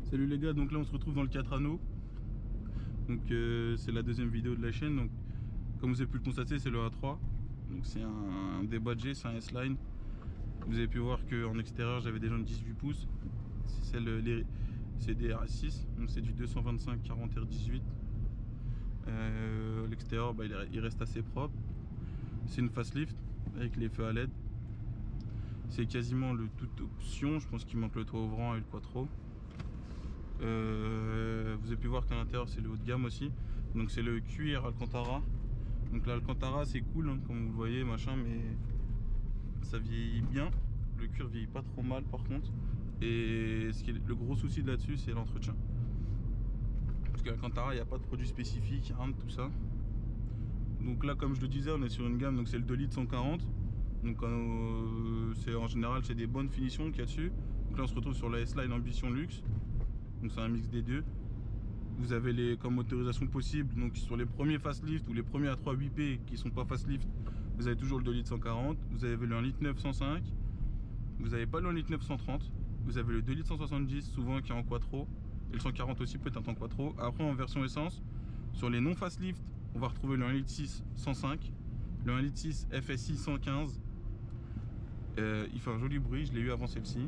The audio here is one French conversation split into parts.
Salut les gars, donc là on se retrouve dans le 4 anneaux. Donc c'est la deuxième vidéo de la chaîne. Donc comme vous avez pu le constater, c'est le A3. Donc c'est un débadgé, c'est un S-Line. Vous avez pu voir qu'en extérieur j'avais des jantes 18 pouces. C'est des RS6, donc c'est du 225 40 R18. L'extérieur bah, il reste assez propre. C'est une facelift avec les feux à LED. C'est quasiment le toute option, je pense qu'il manque le toit ouvrant et le quattro. Vous avez pu voir qu'à l'intérieur c'est le haut de gamme aussi. Donc c'est le cuir Alcantara. Donc l'Alcantara c'est cool hein, comme vous le voyez machin, mais ça vieillit bien. Le cuir vieillit pas trop mal par contre. Et le gros souci de là-dessus c'est l'entretien. Parce qu'Alcantara il n'y a pas de produit spécifique, rien de tout ça. Donc là comme je le disais on est sur une gamme, donc c'est le 2 litres 140. Donc en général c'est des bonnes finitions qu'il y a dessus. Donc là on se retrouve sur la S-Line Ambition Luxe. Donc c'est un mix des deux. Vous avez comme motorisation possible, donc sur les premiers facelift ou les premiers A3 8P qui sont pas facelift, vous avez toujours le 2 litres 140, vous avez le 1 litre 905, vous n'avez pas le 1 litre 930, vous avez le 2 litres 170 souvent qui est en quattro, et le 140 aussi peut être en quattro. Après en version essence, sur les non facelift, on va retrouver le 1 litre 6 105, le 1 litre 6 FSI 115, il fait un joli bruit, je l'ai eu avant celle-ci.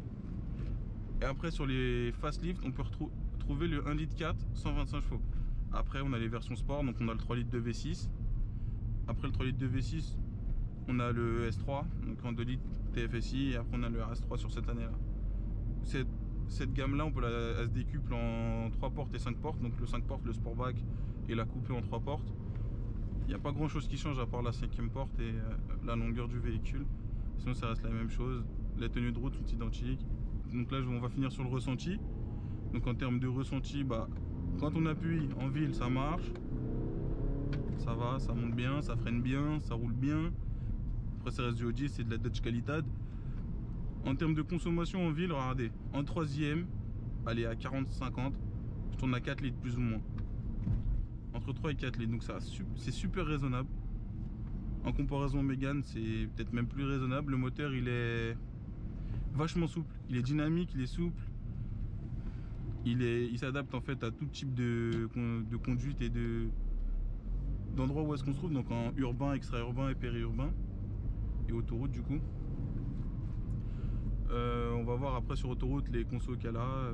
Et après sur les facelift, on peut trouver le 1 litre 4 125 chevaux. Après on a les versions sport, donc on a le 3 litres de V6. Après le 3 litres de V6, on a le S3, donc en 2 litres TFSI, et après on a le RS3 sur cette année là. Cette gamme là, on peut elle se décuple en 3 portes et 5 portes, donc le 5 portes, le Sportback et la coupée en 3 portes. Il n'y a pas grand chose qui change à part la 5ème porte et la longueur du véhicule. Sinon ça reste la même chose, les tenues de route sont identiques. Donc là on va finir sur le ressenti. Donc en termes de ressenti, bah, quand on appuie en ville ça marche, ça va, ça monte bien, ça freine bien, ça roule bien. Après ça reste du Audi, c'est de la Dodge Qualitad. En termes de consommation en ville, regardez, en 3ème, allez à 40-50, je tourne à 4 litres plus ou moins. Entre 3 et 4 litres, donc c'est super raisonnable. En comparaison au Mégane, c'est peut-être même plus raisonnable. Le moteur il est vachement souple, il est dynamique, il est souple. Il s'adapte en fait à tout type de conduite et d'endroits où est-ce qu'on se trouve, donc en urbain, extra-urbain et périurbain et autoroute du coup. On va voir après sur autoroute les consos qu'elle a.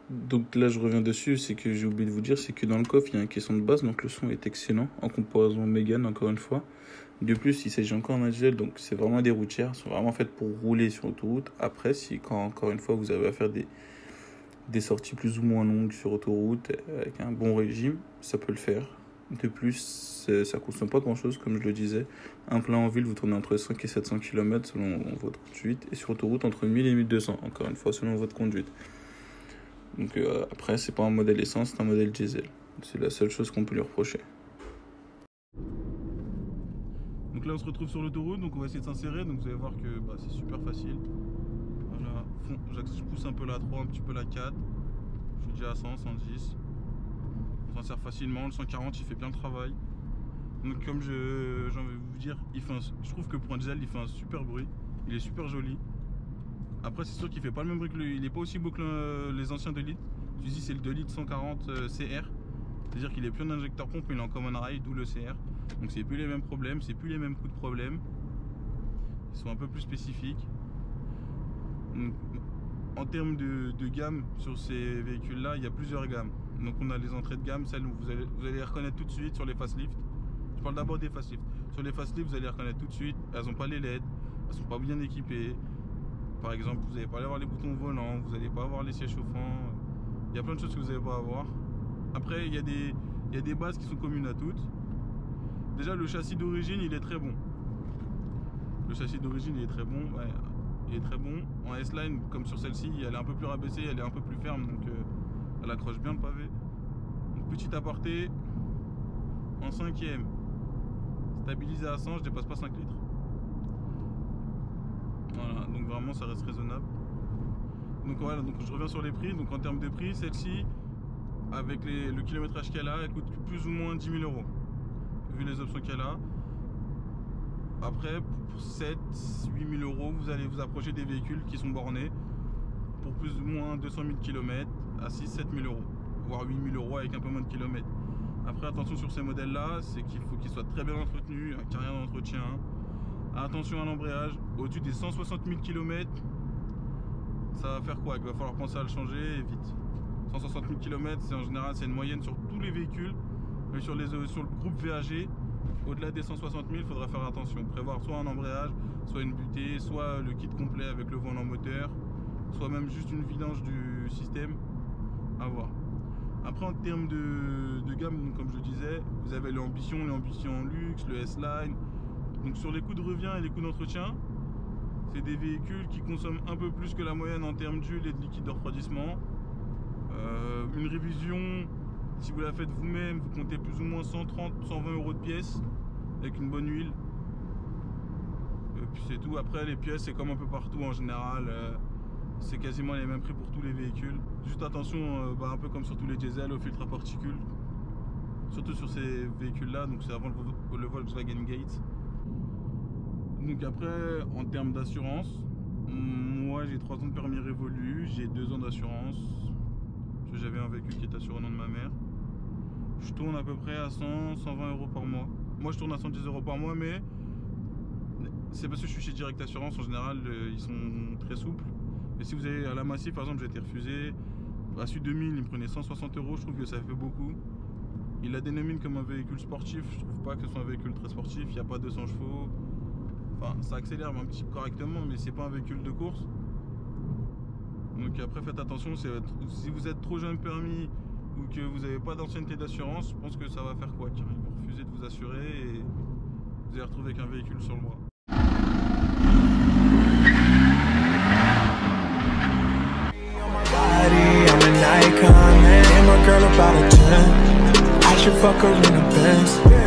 Donc là je reviens dessus, c'est que j'ai oublié de vous dire, c'est que dans le coffre il y a un caisson de base, donc le son est excellent en comparaison au Mégane encore une fois. De plus il s'agit encore d'un diesel, donc c'est vraiment des routières, sont vraiment faites pour rouler sur autoroute. Après quand encore une fois vous avez à faire des sorties plus ou moins longues sur autoroute avec un bon régime, ça peut le faire. De plus, ça ne consomme pas grand chose, comme je le disais. Un plein en ville, vous tournez entre 5 et 700 km selon votre conduite, et sur autoroute entre 1000 et 1200, encore une fois, selon votre conduite. Donc après, c'est pas un modèle essence, c'est un modèle diesel. C'est la seule chose qu'on peut lui reprocher. Donc là, on se retrouve sur l'autoroute, donc on va essayer de s'insérer. Donc vous allez voir que bah, c'est super facile. Voilà, je pousse un peu la 3, un petit peu la 4. Je suis déjà à 100, 110. On s'en sert facilement. Le 140 il fait bien le travail. Donc comme j'ai envie de vous dire, je trouve que pour un diesel il fait un super bruit. Il est super joli. Après c'est sûr qu'il fait pas le même bruit il est pas aussi beau que les anciens 2 litres. Je dis c'est le 2 litres 140 CR. C'est-à-dire qu'il est plus en injecteur pompe, mais il est en common rail, d'où le CR. Donc c'est plus les mêmes problèmes, c'est plus les mêmes coups de problème. Ils sont un peu plus spécifiques. Donc, en termes de gamme sur ces véhicules là, il y a plusieurs gammes. Donc on a les entrées de gamme, celles où vous allez les reconnaître tout de suite sur les facelift. Je parle d'abord des facelift. Sur les facelift, vous allez les reconnaître tout de suite. Elles n'ont pas les LED, elles sont pas bien équipées. Par exemple, vous n'allez pas avoir les boutons volants, vous n'allez pas avoir les sièges chauffants. Il y a plein de choses que vous n'allez pas avoir. Après, il y a des bases qui sont communes à toutes. Déjà, le châssis d'origine, il est très bon. Le châssis d'origine, il est très bon. Ouais, il est très bon. En S-Line, comme sur celle-ci, elle est un peu plus rabaissée, elle est un peu plus ferme, donc elle accroche bien le pavé. Donc, petit aparté, en 5ème, stabilisé à 100, je dépasse pas 5 litres. Voilà, donc vraiment ça reste raisonnable. Donc voilà, donc je reviens sur les prix. Donc en termes de prix, celle-ci, avec le kilométrage qu'elle a, elle coûte plus ou moins 10 000 €, vu les options qu'elle a. Après, pour 7-8 000 €, vous allez vous approcher des véhicules qui sont bornés. pour plus ou moins 200 000 km à 6-7 000 euros, voire 8 000 euros avec un peu moins de kilomètres. Après, attention sur ces modèles-là, c'est qu'il faut qu'ils soient très bien entretenus, un carrière d'entretien. Attention à l'embrayage, au-dessus des 160 000 km, ça va faire quoi? Il va falloir penser à le changer et vite. 160 000 km, c'est en général c'est une moyenne sur tous les véhicules, mais sur le groupe VAG, au-delà des 160 000, il faudra faire attention. Prévoir soit un embrayage, soit une butée, soit le kit complet avec le volant moteur, soit même juste une vidange du système, à voir. Après, en termes de gamme, comme je disais, vous avez l'ambition luxe, le S-Line. Donc sur les coûts de revient et les coûts d'entretien, c'est des véhicules qui consomment un peu plus que la moyenne en termes d'huile et de liquide de refroidissement. Une révision, si vous la faites vous-même, vous comptez plus ou moins 130-120 euros de pièces avec une bonne huile. Et puis c'est tout. Après, les pièces, c'est comme un peu partout en général. C'est quasiment les mêmes prix pour tous les véhicules. Juste attention, un peu comme sur tous les diesels, au filtre à particules. Surtout sur ces véhicules-là, donc c'est avant le Volkswagen Gate. Donc après, en termes d'assurance, moi j'ai 3 ans de permis révolu, j'ai 2 ans d'assurance. J'avais un véhicule qui est assuré au nom de ma mère. Je tourne à peu près à 100-120 euros par mois. Moi je tourne à 110 euros par mois, mais c'est parce que je suis chez Direct Assurance, en général ils sont très souples. Mais si vous allez à la Massif par exemple, j'ai été refusé. À Sud 2000, il me prenait 160 euros, je trouve que ça fait beaucoup. Il la dénomine comme un véhicule sportif, je trouve pas que ce soit un véhicule très sportif, il n'y a pas 200 chevaux. Enfin, ça accélère un petit peu correctement, mais c'est pas un véhicule de course. Donc après, faites attention, si vous êtes trop jeune permis ou que vous n'avez pas d'ancienneté d'assurance, je pense que ça va faire quoi? Ils vont refuser de vous assurer et vous allez retrouver avec un véhicule sur le bras. I should fuck her in the Benz.